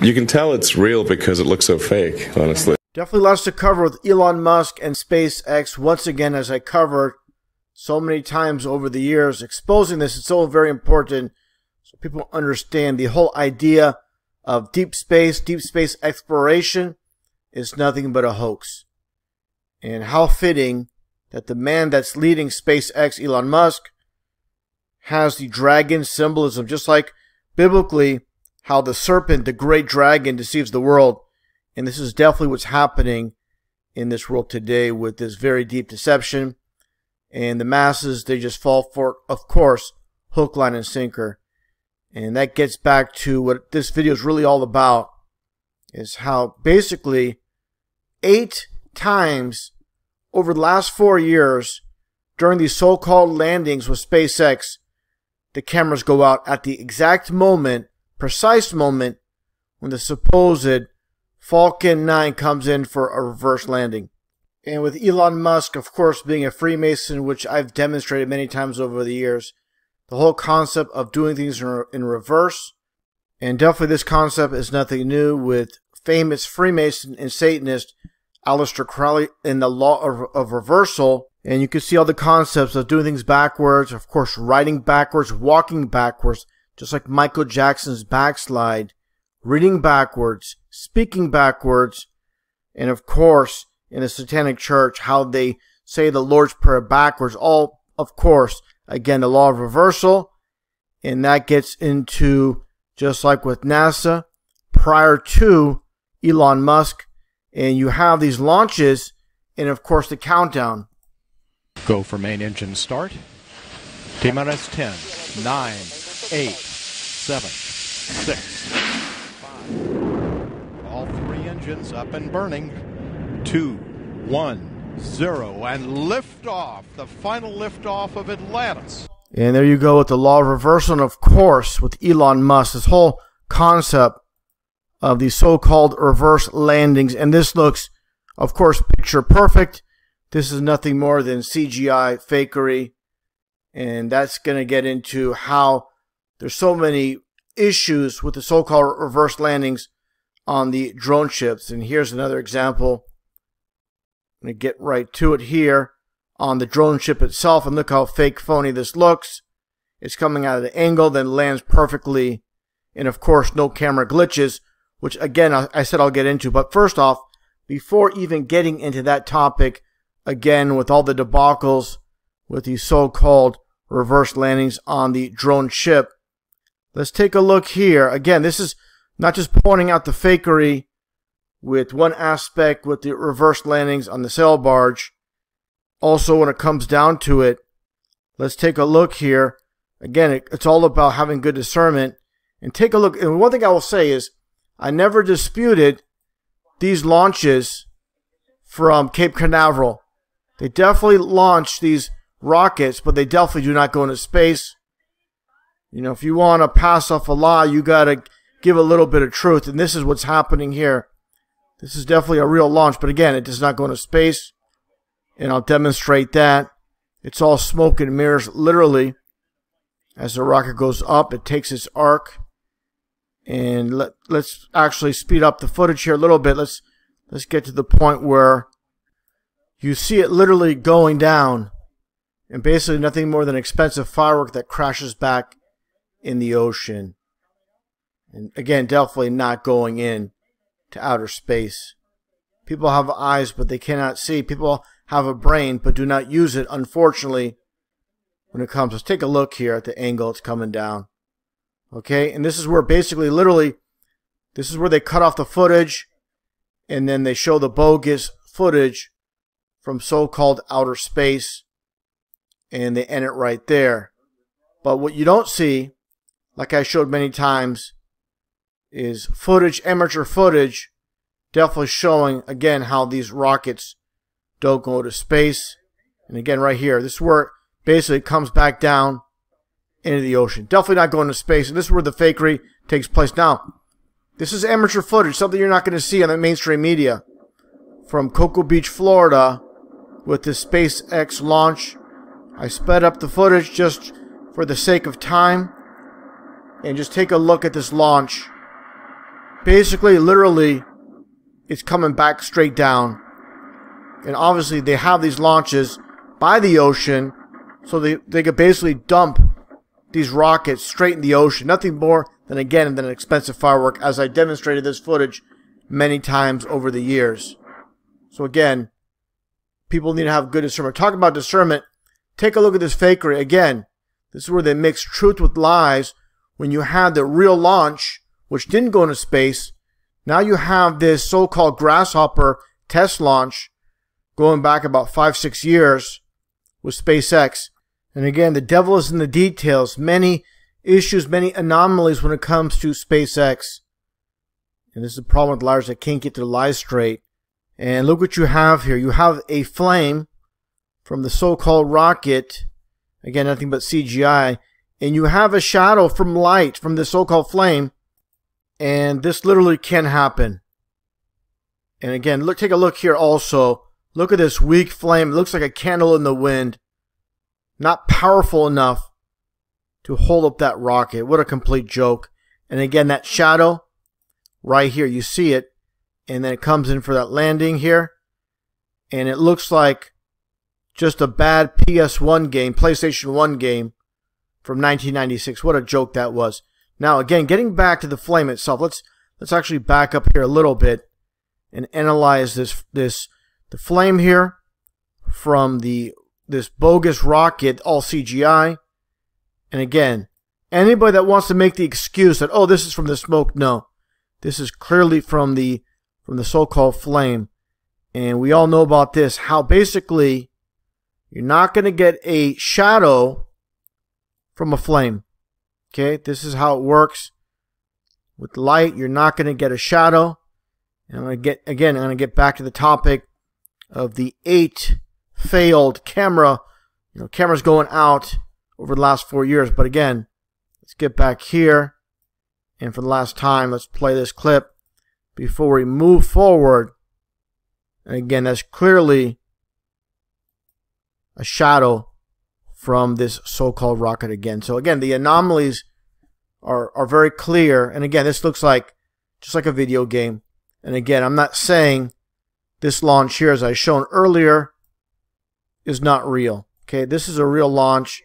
You can tell it's real because it looks so fake, honestly. Definitely lots to cover with Elon Musk and SpaceX. Once again, as I covered so many times over the years, exposing this is so very important so people understand the whole idea of deep space exploration is nothing but a hoax. And how fitting that the man that's leading SpaceX, Elon Musk, has the dragon symbolism, just like biblically how the serpent, the great dragon, deceives the world. And this is definitely what's happening in this world today with this very deep deception. And the masses, they just fall for, of course, hook, line, and sinker. And that gets back to what this video is really all about, is how basically 8 times over the last 4 years during these so-called landings with SpaceX, the cameras go out at the exact moment, precise moment, when the supposed Falcon 9 comes in for a reverse landing. And with Elon Musk, of course, being a Freemason, which I've demonstrated many times over the years, the whole concept of doing things in reverse, and definitely this concept is nothing new with famous Freemason and Satanist Aleister Crowley in the law of reversal. And you can see all the concepts of doing things backwards, of course, riding backwards, walking backwards, just like Michael Jackson's backslide, reading backwards, speaking backwards, and of course, in the Satanic Church, how they say the Lord's Prayer backwards. All, of course, again, the law of reversal. And that gets into, just like with NASA, prior to Elon Musk. And you have these launches, and of course, the countdown. Go for main engine start. T-minus 10, 9, 8, 7, 6, 5. All 3 engines up and burning. 2, 1, 0, and liftoff. The final liftoff of Atlantis. And there you go with the law of reversal, and of course, with Elon Musk, this whole concept of these so-called reverse landings. And this looks, of course, picture perfect. This is nothing more than CGI fakery. And that's going to get into how there's so many issues with the so-called reverse landings on the drone ships. And here's another example. I'm going to get right to it here on the drone ship itself. And look how fake phony this looks. It's coming out of the angle, then lands perfectly. And of course, no camera glitches, which again, I said I'll get into. But first off, before even getting into that topic, again, with all the debacles with these so-called reverse landings on the drone ship, let's take a look here. Again, this is not just pointing out the fakery with one aspect with the reverse landings on the sail barge. Also, when it comes down to it, let's take a look here. Again, it's all about having good discernment. And take a look. And one thing I will say is, I never disputed these launches from Cape Canaveral. They definitely launched these rockets, but they definitely do not go into space. You know, if you want to pass off a lie, you got to give a little bit of truth. And this is what's happening here. This is definitely a real launch, but again, it does not go into space. And I'll demonstrate that. It's all smoke and mirrors, literally. As the rocket goes up, it takes its arc. And let's actually speed up the footage here a little bit. Let's get to the point where you see it literally going down, and basically nothing more than expensive firework that crashes back in the ocean. And again, definitely not going in to outer space. People have eyes, but they cannot see. People have a brain, but do not use it, unfortunately, when it comes. Let's take a look here at the angle it's coming down. Okay, and this is where basically, literally, this is where they cut off the footage, and then they show the bogus footage from so-called outer space, and they end it right there. But what you don't see, like I showed many times, is footage, amateur footage, definitely showing, again, how these rockets don't go to space. And again, right here, this is where it basically comes back down into the ocean. Definitely not going to space. And this is where the fakery takes place. Now, this is amateur footage, something you're not going to see on the mainstream media. From Cocoa Beach, Florida, with the SpaceX launch. I sped up the footage just for the sake of time. And just take a look at this launch. basically, literally, it's coming back straight down. And obviously, they have these launches by the ocean, so they could basically dump these rockets straight in the ocean. Nothing more than, again, than an expensive firework, as I demonstrated this footage many times over the years. So again, people need to have good discernment. Talk about discernment. Take a look at this fakery. Again, this is where they mix truth with lies. When you had the real launch, which didn't go into space, now you have this so-called grasshopper test launch going back about 5-6 years with SpaceX. And again, the devil is in the details. Many issues, many anomalies when it comes to SpaceX. And this is the problem with liars that can't get their lies straight. And look what you have here. You have a flame from the so-called rocket. Again, nothing but CGI. And you have a shadow from light from the so-called flame. And this literally can happen. And again, take a look here also. Look at this weak flame. It looks like a candle in the wind. Not powerful enough to hold up that rocket. What a complete joke. And again, that shadow right here, you see it. And then it comes in for that landing here. And it looks like just a bad PS1 game, PlayStation 1 game from 1996. What a joke that was. Now, again, getting back to the flame itself, let's actually back up here a little bit and analyze the flame here from this bogus rocket, all CGI. And again, anybody that wants to make the excuse that, oh, this is from the smoke, no. This is clearly from the so-called flame. And we all know about this, how basically you're not going to get a shadow from a flame. Okay, this is how it works. With light, you're not going to get a shadow. And I'm going to get back to the topic of the 8 failed cameras going out over the last 4 years. But again, let's get back here. And for the last time, let's play this clip before we move forward. And again, that's clearly a shadow from this so-called rocket again. So again, the anomalies are very clear. And again, this looks like just like a video game. And again, I'm not saying this launch here, as I shown earlier, is not real. Okay, this is a real launch.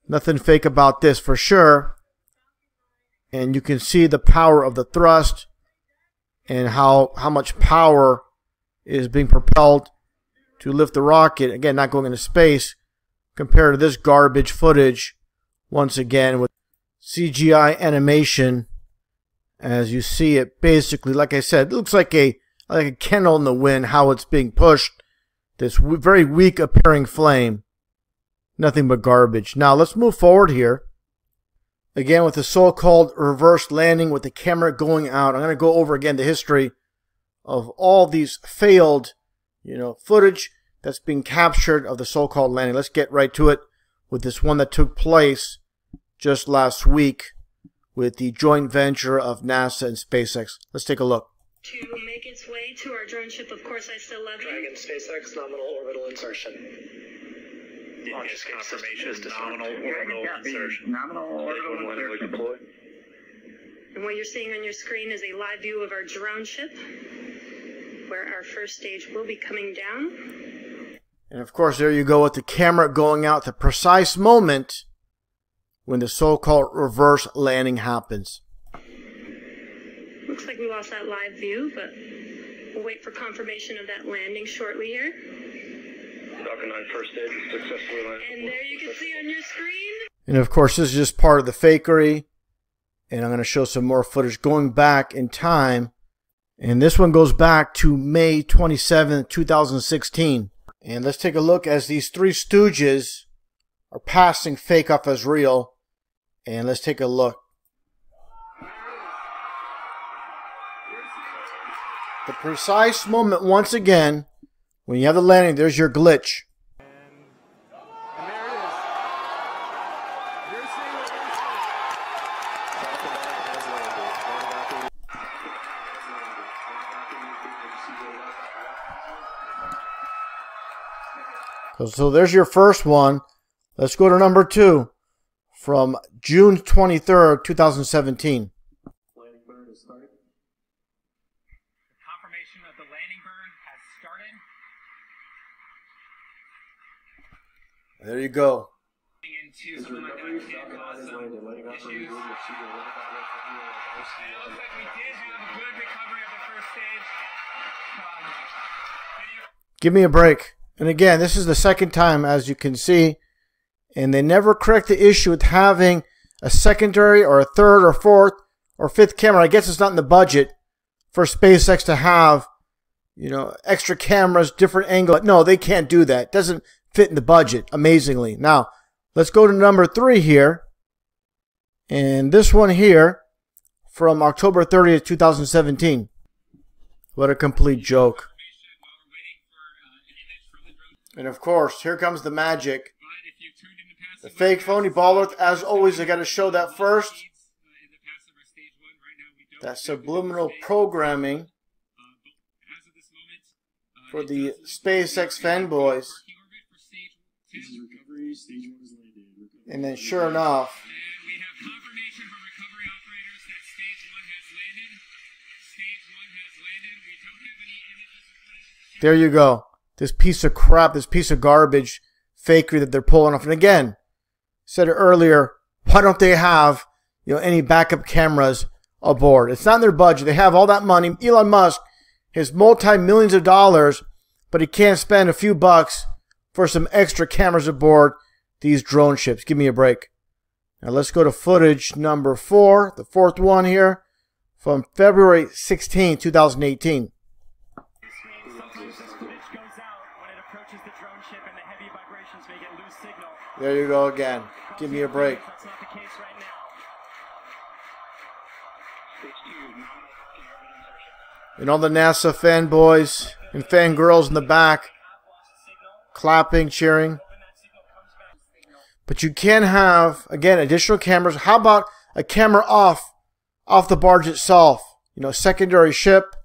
Nothing fake about this for sure. And you can see the power of the thrust and how much power is being propelled to lift the rocket. Again, not going into space, compared to this garbage footage, once again, with CGI animation. As you see it, basically, like I said, it looks like a candle in the wind, how it's being pushed. This very weak appearing flame. Nothing but garbage. Now, let's move forward here. Again, with the so-called reverse landing with the camera going out. I'm going to go over again the history of all these failed, footage that's being captured of the so-called landing. Let's get right to it with this one that took place just last week with the joint venture of NASA and SpaceX. Let's take a look. To make its way to our drone ship, of course, I still love you. Dragon SpaceX nominal orbital insertion. Launch confirmation is nominal orbital insertion. Nominal orbital insertion. And what you're seeing on your screen is a live view of our drone ship, where our first stage will be coming down. And of course, there you go with the camera going out, the precise moment when the so-called reverse landing happens. Looks like we lost that live view, but we'll wait for confirmation of that landing shortly here. Falcon 9 first stage is successfully landed. And there you can see on your screen. And of course, this is just part of the fakery. And I'm going to show some more footage going back in time. And this one goes back to May 27, 2016. And let's take a look as these three stooges are passing fake off as real. And let's take a look. The precise moment, once again, when you have the landing, there's your glitch. So there's your first one. Let's go to number 2 from June 23rd, 2017. Confirmation of the landing burn has started. There you go. Into something like that can cause some issues. And it looks like we did have a good recovery of the first stage. Give me a break. And again, this is the second time, as you can see, and they never correct the issue with having a secondary or a third or fourth or fifth camera. I guess it's not in the budget for SpaceX to have, you know, extra cameras, different angle. No, they can't do that. It doesn't fit in the budget, amazingly. Now, let's go to number 3 here. And this one here from October 30th, 2017. What a complete joke. And of course, here comes the magic. The fake phony ball earth, as always, I got to show that first. That subliminal programming for the SpaceX fanboys. And then sure enough, there you go. This piece of crap, this piece of garbage fakery that they're pulling off. And again, said it earlier, why don't they have, you know, any backup cameras aboard? It's not in their budget. They have all that money. Elon Musk has multi-millions of dollars, but he can't spend a few bucks for some extra cameras aboard these drone ships. Give me a break. Now let's go to footage number 4, the fourth one here, from February 16, 2018. There you go again. Give me a break. And all the NASA fanboys and fangirls in the back clapping, cheering. But you can have, again, additional cameras. How about a camera off the barge itself? You know, secondary ship.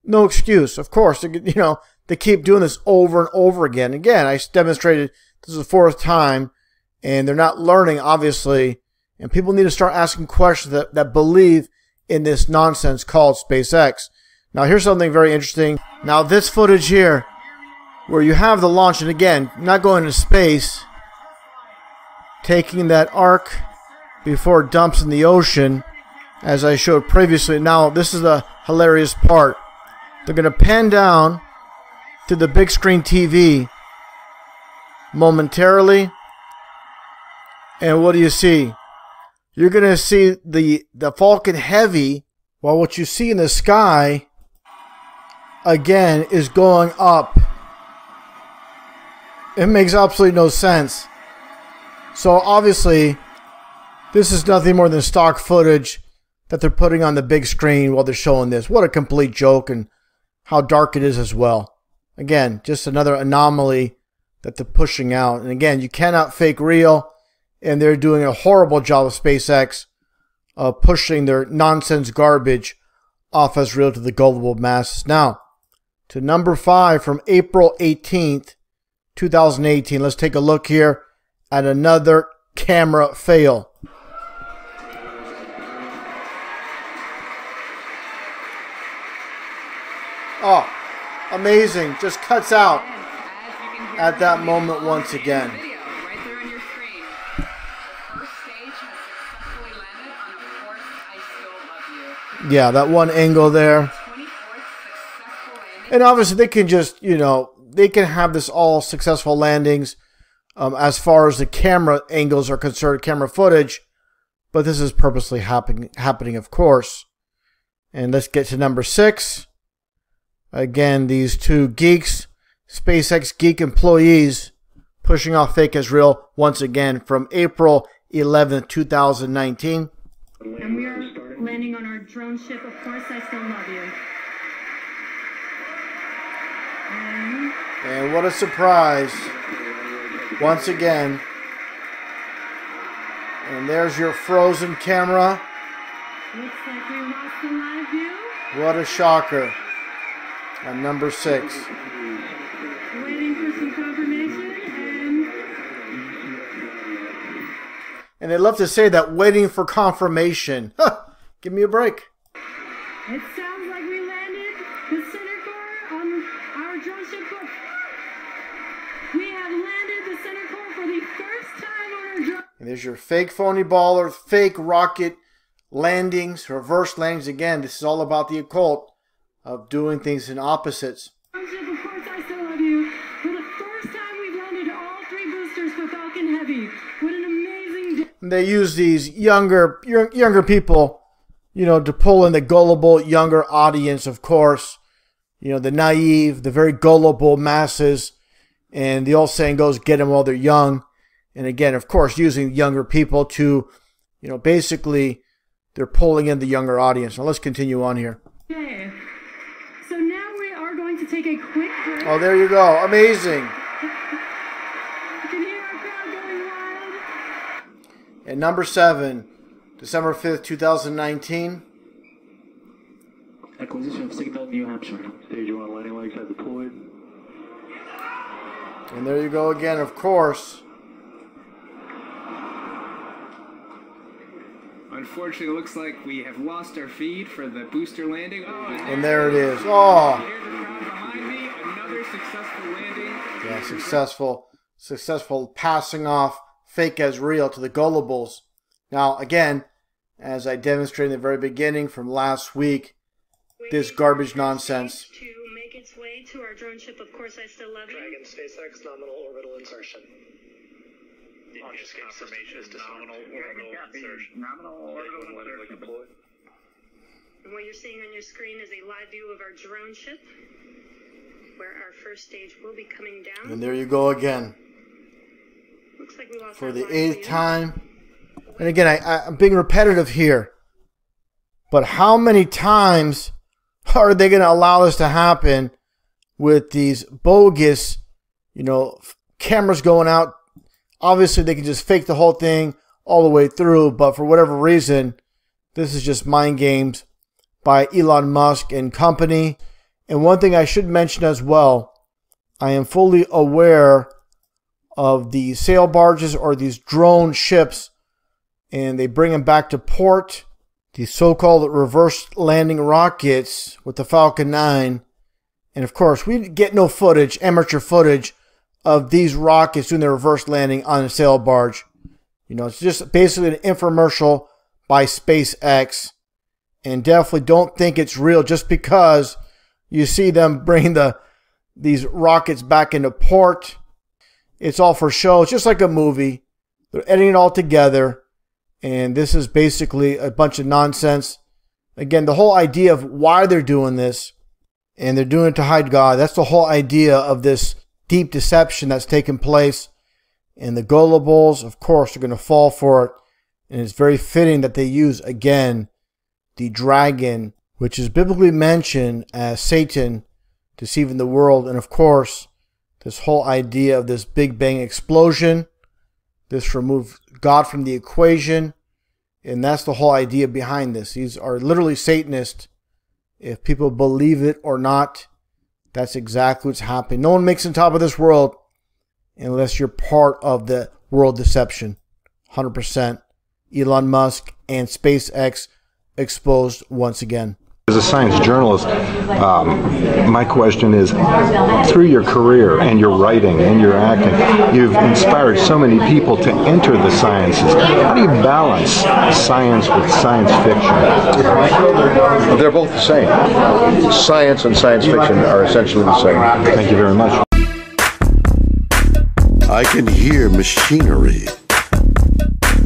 No excuse. Of course, you know, they keep doing this over and over again. Again, I demonstrated this is the 4th time, and they're not learning, obviously. And people need to start asking questions that believe in this nonsense called SpaceX. Now, here's something very interesting. Now, this footage here, where you have the launch, and again, not going to space, taking that arc before it dumps in the ocean, as I showed previously. Now, this is the hilarious part. They're going to pan down to the big screen TV momentarily, and what do you see? You're going to see the Falcon Heavy, while what you see in the sky, again, is going up. It makes absolutely no sense. So obviously, this is nothing more than stock footage that they're putting on the big screen while they're showing this. What a complete joke, and how dark it is as well. Again, just another anomaly that they're pushing out. And again, you cannot fake real, and they're doing a horrible job of SpaceX pushing their nonsense garbage off as real to the gullible masses. Now, to number 5 from April 18th, 2018. Let's take a look here at another camera fail. Oh, amazing. Just cuts out at that moment once again. Yeah, that one angle there. And obviously they can just, you know, they can have this all successful landings as far as the camera angles are concerned, camera footage. But this is purposely happening, of course. And let's get to number 6. Again, these two geeks, SpaceX geek employees, pushing off fake as real once again from April 11th, 2019. And we are landing on our drone ship. Of course, I still love you. And what a surprise. Once again. And there's your frozen camera. Looks like we lost the live view. What a shocker. On number 6. Waiting for some confirmation. And they love to say that, waiting for confirmation. Huh, give me a break. It sounds feels like we landed the center core on our drone ship. We have landed the center core for the first time on our drone. And there's your fake phony baller, fake rocket landings, reverse landings. Again, this is all about the occult of doing things in opposites. Of course, I still love you. For the first time, we've landed all 3 boosters for Falcon Heavy. What an amazing day. They use these younger people, you know, to pull in the gullible younger audience, of course. You know, the naive, the very gullible masses. And the old saying goes, get them while they're young. And again, of course, using younger people to, you know, basically they're pulling in the younger audience. Now let's continue on here. Okay. So now we are going to take a quick break. Oh, there you go. Amazing. You can hear our crowd going wild. And number 7, December 5th, 2019. Acquisition of signal, New Hampshire. Stage 1 landing legs have deployed. And there you go again, of course. Unfortunately, it looks like we have lost our feed for the booster landing. Oh, And there it is. Oh. Here's the crowd behind me. Another successful landing. Yeah, successful passing off fake as real to the gullibles. Now, again, as I demonstrated in the very beginning from last week, this garbage nonsense. To make its way to our drone ship, of course, I still love you. Dragon SpaceX nominal orbital insertion. Launch escape confirmation is nominal orbital insertion. Nominal orbital insertion. Deployed. And what you're seeing on your screen is a live view of our drone ship, where our first stage will be coming down. And there you go again. Looks like we lost For our the live 8th view. time. And again, I'm being repetitive here. But how many times are they going to allow this to happen with these bogus, you know, cameras going out? Obviously, they can just fake the whole thing all the way through. But for whatever reason, this is just mind games by Elon Musk and company. And one thing I should mention as well, I am fully aware of the sail barges or these drone ships, and they bring them back to port. These so-called reverse landing rockets with the Falcon 9. And of course, we get no footage, amateur footage, of these rockets doing their reverse landing on a sail barge. You know, it's just basically an infomercial by SpaceX. And definitely don't think it's real just because you see them bring these rockets back into port. It's all for show. It's just like a movie. They're editing it all together. And this is basically a bunch of nonsense. Again, the whole idea of why they're doing this, and they're doing it to hide God. That's the whole idea of this deep deception that's taken place. And the gullibles, of course, are going to fall for it. And it's very fitting that they use, again, the dragon, which is biblically mentioned as Satan deceiving the world. And of course, this whole idea of this Big Bang explosion, this removed God from the equation. And that's the whole idea behind this. These are literally Satanists. If people believe it or not, that's exactly what's happening. No one makes on top of this world unless you're part of the world deception. 100%. Elon Musk and SpaceX exposed once again. As a science journalist, my question is, through your career and your writing and your acting, you've inspired so many people to enter the sciences. How do you balance science with science fiction? They're both the same. Science and science fiction are essentially the same. Thank you very much. I can hear machinery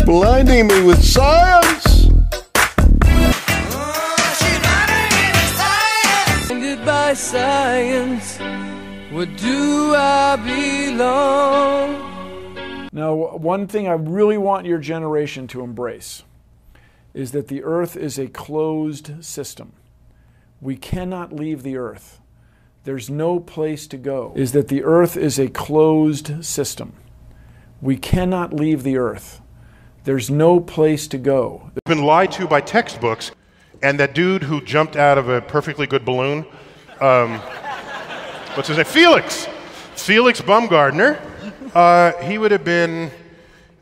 blinding me with science. By science, where do I belong? Now, one thing I really want your generation to embrace is that the earth is a closed system. We cannot leave the earth. There's no place to go. Is that the earth is a closed system. We cannot leave the earth. There's no place to go. Been lied to by textbooks, and that dude who jumped out of a perfectly good balloon, what's his name? Felix Baumgartner. He would have been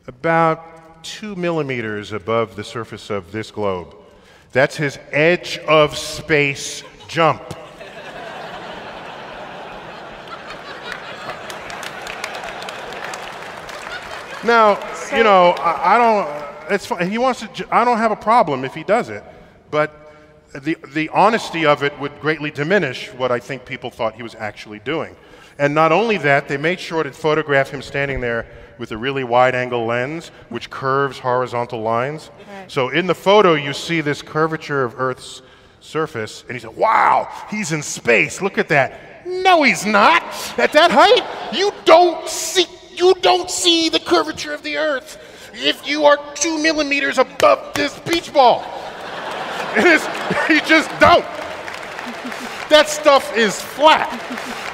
about 2 millimeters above the surface of this globe. That's his edge of space jump. Now, you know, I don't, it's fine. He wants to, I don't have a problem if he does it, but the honesty of it would greatly diminish what I think people thought he was actually doing. And not only that, they made sure to photograph him standing there with a really wide-angle lens, which curves horizontal lines. Right. So in the photo, you see this curvature of Earth's surface, and he said, wow, he's in space, look at that. No, he's not. At that height, you don't see the curvature of the Earth if you are 2 millimeters above this beach ball. You just don't. That stuff is flat.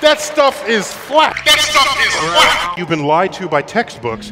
That stuff is flat. That stuff is flat. You've been lied to by textbooks.